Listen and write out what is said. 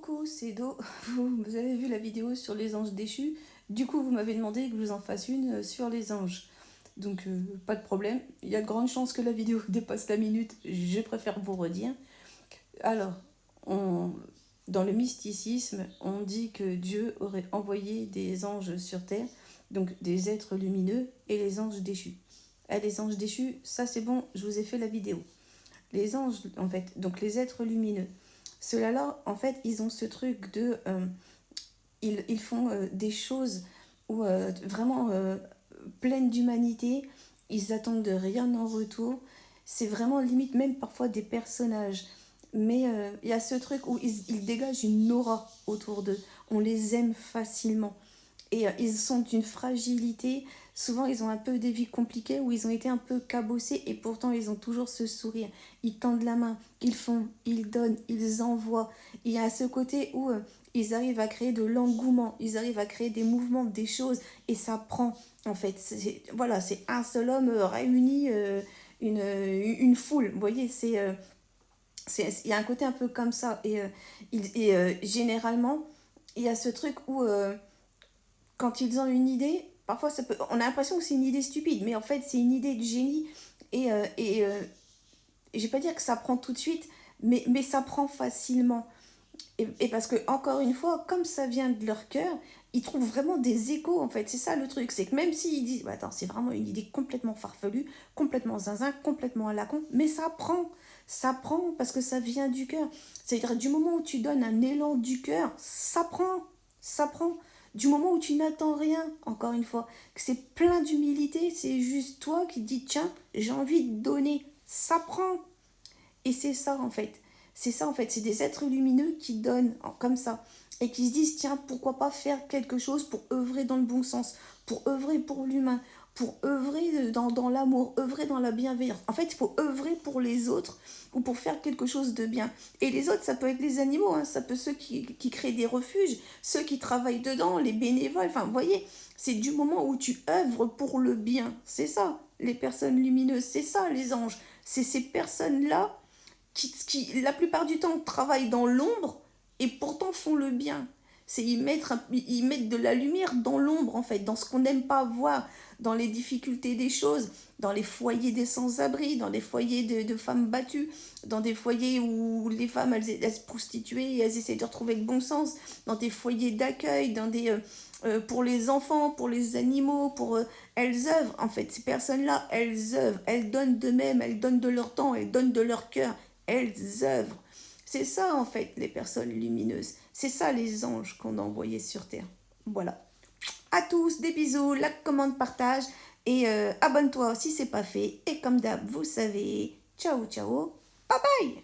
Coucou, c'est Do. Vous avez vu la vidéo sur les anges déchus. Du coup, vous m'avez demandé que je vous en fasse une sur les anges. Donc, pas de problème. Il y a de grandes chances que la vidéo dépasse la minute. Je préfère vous redire. Alors, on- dans le mysticisme, on dit que Dieu aurait envoyé des anges sur terre, donc des êtres lumineux, et les anges déchus. Les anges déchus, ça c'est bon, je vous ai fait la vidéo. Les anges, en fait, donc les êtres lumineux. Ceux-là, en fait, ils ont ce truc de... ils font des choses où, vraiment pleines d'humanité. Ils attendent de rien en retour. C'est vraiment limite même parfois des personnages. Mais il y a ce truc où ils dégagent une aura autour d'eux. On les aime facilement. Et ils sont d'une fragilité. Souvent, ils ont un peu des vies compliquées où ils ont été un peu cabossés et pourtant, ils ont toujours ce sourire. Ils tendent la main, ils font, ils donnent, ils envoient. Il y a ce côté où ils arrivent à créer de l'engouement, ils arrivent à créer des mouvements, des choses et ça prend. En fait, voilà, c'est un seul homme réuni une foule. Vous voyez, il y a un côté un peu comme ça. Généralement, il y a ce truc où quand ils ont une idée, parfois on a l'impression que c'est une idée stupide, mais en fait c'est une idée de génie. Et, euh, et euh, je vais pas dire que ça prend tout de suite, mais ça prend facilement. Et parce que, encore une fois, comme ça vient de leur cœur, ils trouvent vraiment des échos en fait. C'est ça le truc, c'est que même s'ils disent, bah, attends, c'est vraiment une idée complètement farfelue, complètement zinzin, complètement à la con, mais ça prend. Ça prend parce que ça vient du cœur. C'est-à-dire, du moment où tu donnes un élan du cœur, ça prend. Ça prend. Du moment où tu n'attends rien, encore une fois, que c'est plein d'humilité, c'est juste toi qui dis, tiens, j'ai envie de donner. Ça prend. Et c'est ça en fait. C'est ça en fait. C'est des êtres lumineux qui donnent comme ça. Et qui se disent, tiens, pourquoi pas faire quelque chose pour œuvrer dans le bon sens, pour œuvrer pour l'humain, pour œuvrer dans l'amour, œuvrer dans la bienveillance. En fait, il faut œuvrer pour les autres ou pour faire quelque chose de bien. Et les autres, ça peut être les animaux, hein, ça peut ceux qui créent des refuges, ceux qui travaillent dedans, les bénévoles. Enfin, vous voyez, c'est du moment où tu œuvres pour le bien. C'est ça, les personnes lumineuses. C'est ça, les anges. C'est ces personnes-là qui, la plupart du temps, travaillent dans l'ombre et pourtant font le bien. C'est ils mettent de la lumière dans l'ombre, en fait, dans ce qu'on n'aime pas voir, dans les difficultés des choses, dans les foyers des sans-abri, dans les foyers de femmes battues, dans des foyers où les femmes, elles se prostituent, elles essaient de retrouver le bon sens, dans des foyers d'accueil, pour les enfants, pour les animaux, elles œuvrent, en fait. Ces personnes-là, elles œuvrent, elles donnent d'eux-mêmes, elles donnent de leur temps, elles donnent de leur cœur, elles œuvrent. C'est ça, en fait, les personnes lumineuses. C'est ça, les anges qu'on a envoyés sur Terre. Voilà. À tous, des bisous, like, commande, partage. Et abonne-toi si c'est pas fait. Et comme d'hab, vous savez, ciao, ciao, bye bye.